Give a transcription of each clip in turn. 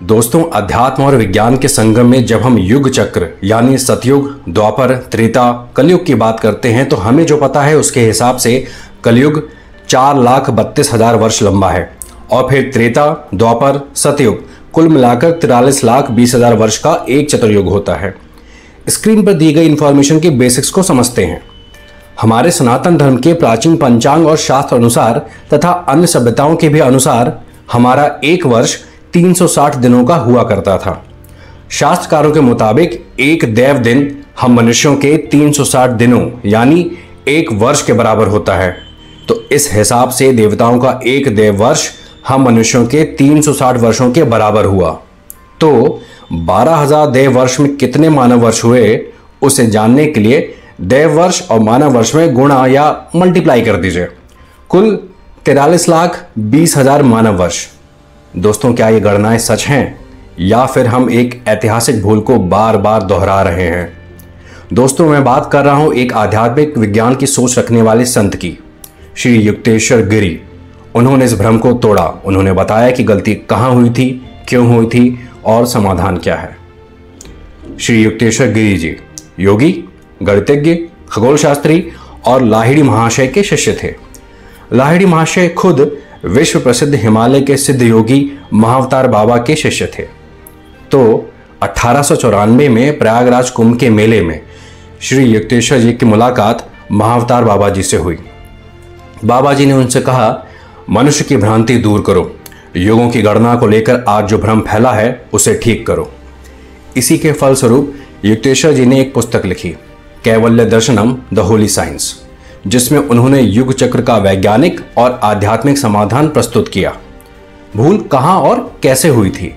दोस्तों, अध्यात्म और विज्ञान के संगम में जब हम युग चक्र यानी सतयुग, द्वापर, त्रेता, कलयुग की बात करते हैं तो हमें जो पता है उसके हिसाब से कलयुग 4,32,000 वर्ष लंबा है और फिर त्रेता, द्वापर, सतयुग कुल मिलाकर 43,20,000 वर्ष का एक चतुर्युग होता है। स्क्रीन पर दी गई इंफॉर्मेशन के बेसिक्स को समझते हैं। हमारे सनातन धर्म के प्राचीन पंचांग और शास्त्र अनुसार तथा अन्य सभ्यताओं के भी अनुसार हमारा एक वर्ष 360 दिनों का हुआ करता था। शास्त्रकारों के मुताबिक एक देव दिन हम मनुष्यों के 360 दिनों यानी एक वर्ष के बराबर होता है। तो इस हिसाब से देवताओं का एक देव वर्ष हम मनुष्यों के 360 वर्षों के बराबर हुआ। तो 12,000 देव वर्ष में कितने मानव वर्ष हुए उसे जानने के लिए देव वर्ष और मानव वर्ष में गुणा या मल्टीप्लाई कर दीजिए। कुल 43,20,000 मानव वर्ष। दोस्तों, क्या ये गणनाएं सच हैं या फिर हम एक ऐतिहासिक भूल को बार बार दोहरा रहे हैं? दोस्तों, मैं बात कर रहा हूं एक आध्यात्मिक विज्ञान की सोच रखने वाले संत की, श्री युक्तेश्वर गिरी। उन्होंने इस भ्रम को तोड़ा। उन्होंने बताया कि गलती कहां हुई थी, क्यों हुई थी और समाधान क्या है। श्री युक्तेश्वर गिरी जी योगी, गणितज्ञ, खगोल शास्त्री और लाहिड़ी महाशय के शिष्य थे। लाहिड़ी महाशय खुद विश्व प्रसिद्ध हिमालय के सिद्ध योगी महाअवतार बाबा के शिष्य थे। तो 1894 में प्रयागराज कुंभ के मेले में श्री युक्तेश्वर जी की मुलाकात महाअवतार बाबा जी से हुई। बाबा जी ने उनसे कहा, मनुष्य की भ्रांति दूर करो, युगों की गणना को लेकर आज जो भ्रम फैला है उसे ठीक करो। इसी के फलस्वरूप युक्तेश्वर जी ने एक पुस्तक लिखी, कैवल्य दर्शनम द होली साइंस, जिसमें उन्होंने युग चक्र का वैज्ञानिक और आध्यात्मिक समाधान प्रस्तुत किया। भूल कहां और कैसे हुई थी?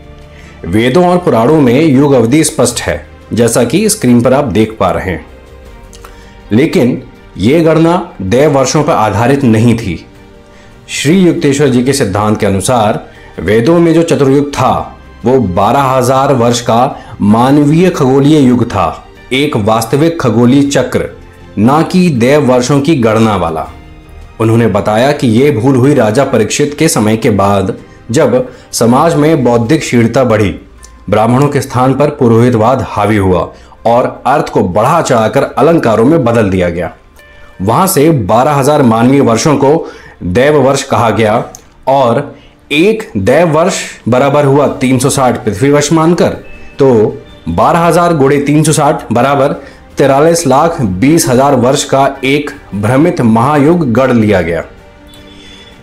वेदों और पुराणों में युग अवधि स्पष्ट है, जैसा कि स्क्रीन पर आप देख पा रहे हैं, लेकिन यह गणना देव वर्षों पर आधारित नहीं थी। श्री युक्तेश्वर जी के सिद्धांत के अनुसार वेदों में जो चतुर्युग था वो 12,000 वर्ष का मानवीय खगोलीय युग था, एक वास्तविक खगोलीय चक्र, ना कि देव वर्षों की गणना वाला। उन्होंने बताया कि यह भूल हुई राजा परीक्षित के समय के बाद, जब समाज में बौद्धिक शीलता बढ़ी, ब्राह्मणों के स्थान पर पुरोहितवाद हावी हुआ और अर्थ को बढ़ा चढ़ाकर अलंकारों में बदल दिया गया। वहां से 12,000 मानवीय वर्षों को देव वर्ष कहा गया और एक देव वर्ष बराबर हुआ 360 पृथ्वी वर्ष मानकर। तो 12,000 × 360 बराबर 43,20,000 वर्ष का एक भ्रमित महायुग गढ़ लिया गया।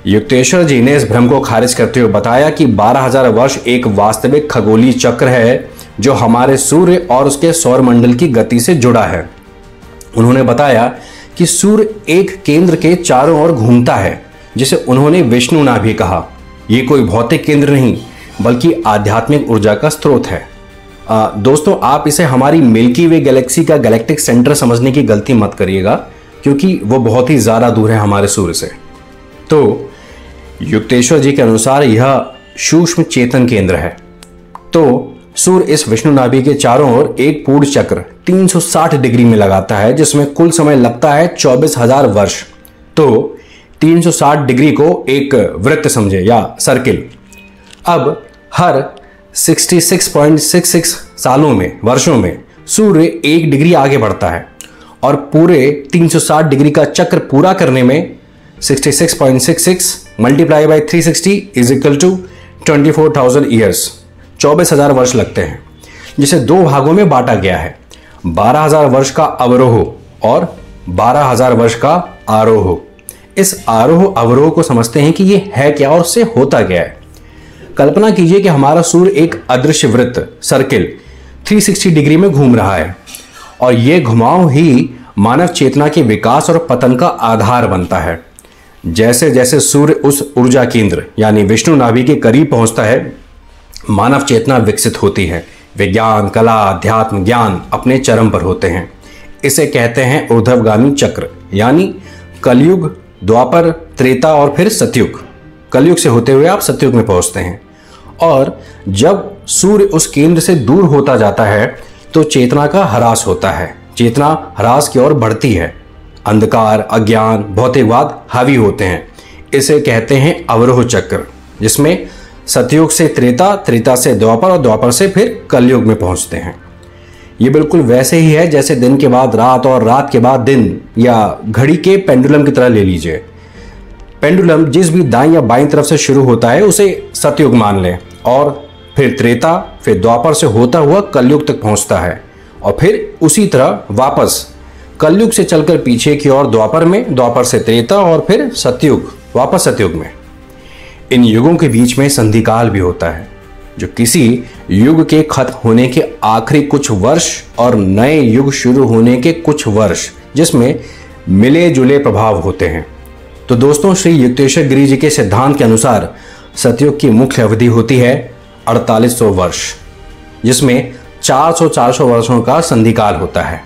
युक्तेश्वर जी ने इस भ्रम को खारिज करते हुए बताया कि 12,000 वर्ष एक वास्तविक खगोलीय चक्र है जो हमारे सूर्य और उसके सौर मंडल की गति से जुड़ा है। उन्होंने बताया कि सूर्य एक केंद्र के चारों ओर घूमता है, जिसे उन्होंने विष्णु नाभि कहा। यह कोई भौतिक केंद्र नहीं बल्कि आध्यात्मिक ऊर्जा का स्रोत है। दोस्तों, आप इसे हमारी मिल्की वे गैलेक्सी का गैलेक्टिक सेंटर समझने की गलती मत करिएगा, क्योंकि वो बहुत ही ज्यादा दूर है हमारे सूर्य से। तो युक्तेश्वर जी के अनुसार यह सूक्ष्म चेतन केंद्र है। तो सूर्य इस विष्णु नाभि के चारों ओर एक पूर्ण चक्र 360 डिग्री में लगाता है, जिसमें कुल समय लगता है 24,000 वर्ष। तो 360 डिग्री को एक वृत्त समझे या सर्किल। अब हर 66.66 सालों में, वर्षों में सूर्य 1 डिग्री आगे बढ़ता है और पूरे 360 डिग्री का चक्र पूरा करने में 66.66 multiply by 360 is equal to 24,000 years, 24,000 वर्ष लगते हैं, जिसे 2 भागों में बांटा गया है, 12,000 वर्ष का अवरोह और 12,000 वर्ष का आरोह। इस आरोह अवरोह को समझते हैं कि ये है क्या और उससे होता क्या है। कल्पना कीजिए कि हमारा सूर्य एक अदृश्य वृत्त सर्किल 360 डिग्री में घूम रहा है और यह घुमाव ही मानव चेतना के विकास और पतन का आधार बनता है। जैसे जैसे सूर्य उस ऊर्जा केंद्र यानी विष्णु नाभि के करीब पहुंचता है, मानव चेतना विकसित होती है। विज्ञान, कला, अध्यात्म, ज्ञान अपने चरम पर होते हैं। इसे कहते हैं ऊर्ध्वगामी चक्र, यानी कलयुग, द्वापर, त्रेता और फिर सतयुग। कलयुग से होते हुए आप सतयुग में पहुंचते हैं। और जब सूर्य उस केंद्र से दूर होता जाता है तो चेतना का ह्रास होता है, चेतना ह्रास की ओर बढ़ती है, अंधकार, अज्ञान, भौतिकवाद हावी होते हैं। इसे कहते हैं अवरोह चक्र, जिसमें सतयुग से त्रेता, त्रेता से द्वापर और द्वापर से फिर कलयुग में पहुंचते हैं। ये बिल्कुल वैसे ही है जैसे दिन के बाद रात और रात के बाद दिन, या घड़ी के पेंडुलम की तरह ले लीजिए। पेंडुलम जिस भी दाईं या बाईं तरफ से शुरू होता है उसे सतयुग मान लें, और फिर त्रेता, फिर द्वापर से होता हुआ कलयुग तक पहुंचता है, और फिर उसी तरह वापस कलयुग से चलकर पीछे की ओर द्वापर में, द्वापर से त्रेता और फिर सतयुग, वापस सतयुग में। इन युगों के बीच में संधिकाल भी होता है, जो किसी युग के खत्म होने के आखिरी कुछ वर्ष और नए युग शुरू होने के कुछ वर्ष, जिसमें मिले जुले प्रभाव होते हैं। तो दोस्तों, श्री युक्तेश्वर गिरि जी के सिद्धांत के अनुसार सतयुग की मुख्य अवधि होती है 4800 वर्ष, जिसमें 400 वर्षों का संधिकाल होता है।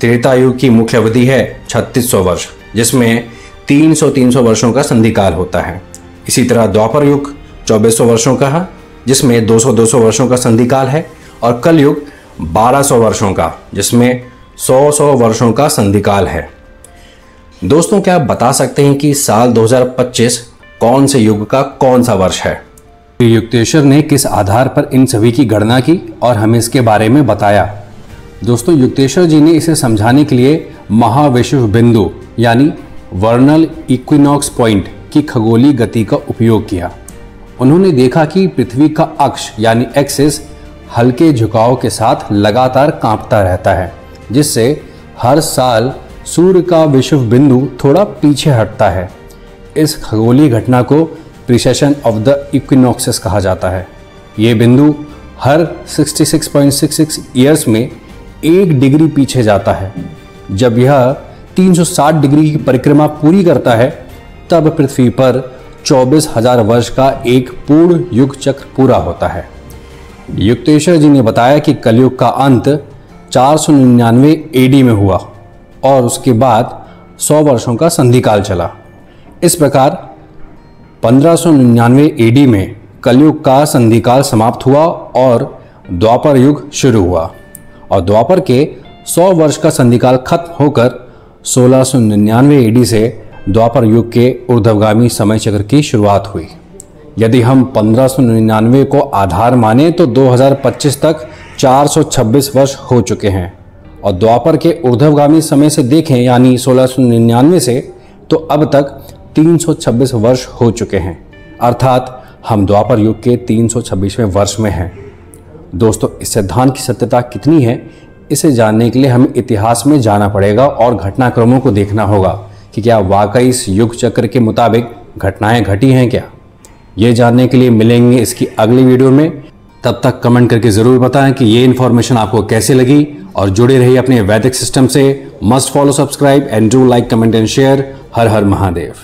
त्रेता युग की मुख्य अवधि है 3600 वर्ष, जिसमें 300 वर्षों का संधिकाल होता है। इसी तरह द्वापर युग 2400 वर्षों का है, जिसमें 200 वर्षों का संधिकाल है, और कलयुग 1200 वर्षों का, जिसमें 100 वर्षों का संधिकाल है। दोस्तों, क्या आप बता सकते हैं कि साल 2025 कौन से युग का कौन सा वर्ष है? युक्तेश्वर ने किस आधार पर इन सभी की गणना की और हमें इसके बारे में बताया? दोस्तों, युक्तेश्वर जी ने इसे समझाने के लिए महाविषुव बिंदु यानी वर्नल इक्विनॉक्स पॉइंट की खगोलीय गति का उपयोग किया। उन्होंने देखा कि पृथ्वी का अक्ष यानी एक्सिस हल्के झुकाव के साथ लगातार कांपता रहता है, जिससे हर साल सूर्य का विषुव बिंदु थोड़ा पीछे हटता है। इस खगोलीय घटना को प्रीसेशन ऑफ द इक्विनॉक्सेस कहा जाता है। ये बिंदु हर 66.66 ईयर्स में 1 डिग्री पीछे जाता है। जब यह 360 डिग्री की परिक्रमा पूरी करता है, तब पृथ्वी पर 24,000 वर्ष का एक पूर्ण युग चक्र पूरा होता है। युक्तेश्वर जी ने बताया कि कलयुग का अंत 499 एडी में हुआ और उसके बाद 100 वर्षों का संधिकाल चला। इस प्रकार 1599 एडी में कलयुग का संधिकाल समाप्त हुआ और द्वापर युग शुरू हुआ, और द्वापर के 100 वर्ष का संधिकाल खत्म होकर 1699 एडी से द्वापर युग के ऊर्ध्वगामी समय चक्र की शुरुआत हुई। यदि हम 1599 को आधार माने तो 2025 तक 426 वर्ष हो चुके हैं, और द्वापर के ऊर्ध्वगामी समय से देखें यानी 1699 से, तो अब तक 326 वर्ष हो चुके हैं, अर्थात हम द्वापर युग के 326वें वर्ष में हैं। दोस्तों, इस सिद्धांत की सत्यता कितनी है, इसे जानने के लिए हमें इतिहास में जाना पड़ेगा और घटनाक्रमों को देखना होगा कि क्या वाकई इस युग चक्र के मुताबिक घटनाएं घटी हैं क्या। ये जानने के लिए मिलेंगे इसकी अगली वीडियो में। तब तक कमेंट करके ज़रूर बताएं कि ये इन्फॉर्मेशन आपको कैसे लगी, और जुड़े रहिए अपने वैदिक सिस्टम से। Must follow, subscribe and do like, comment and share. Her her Mahadev.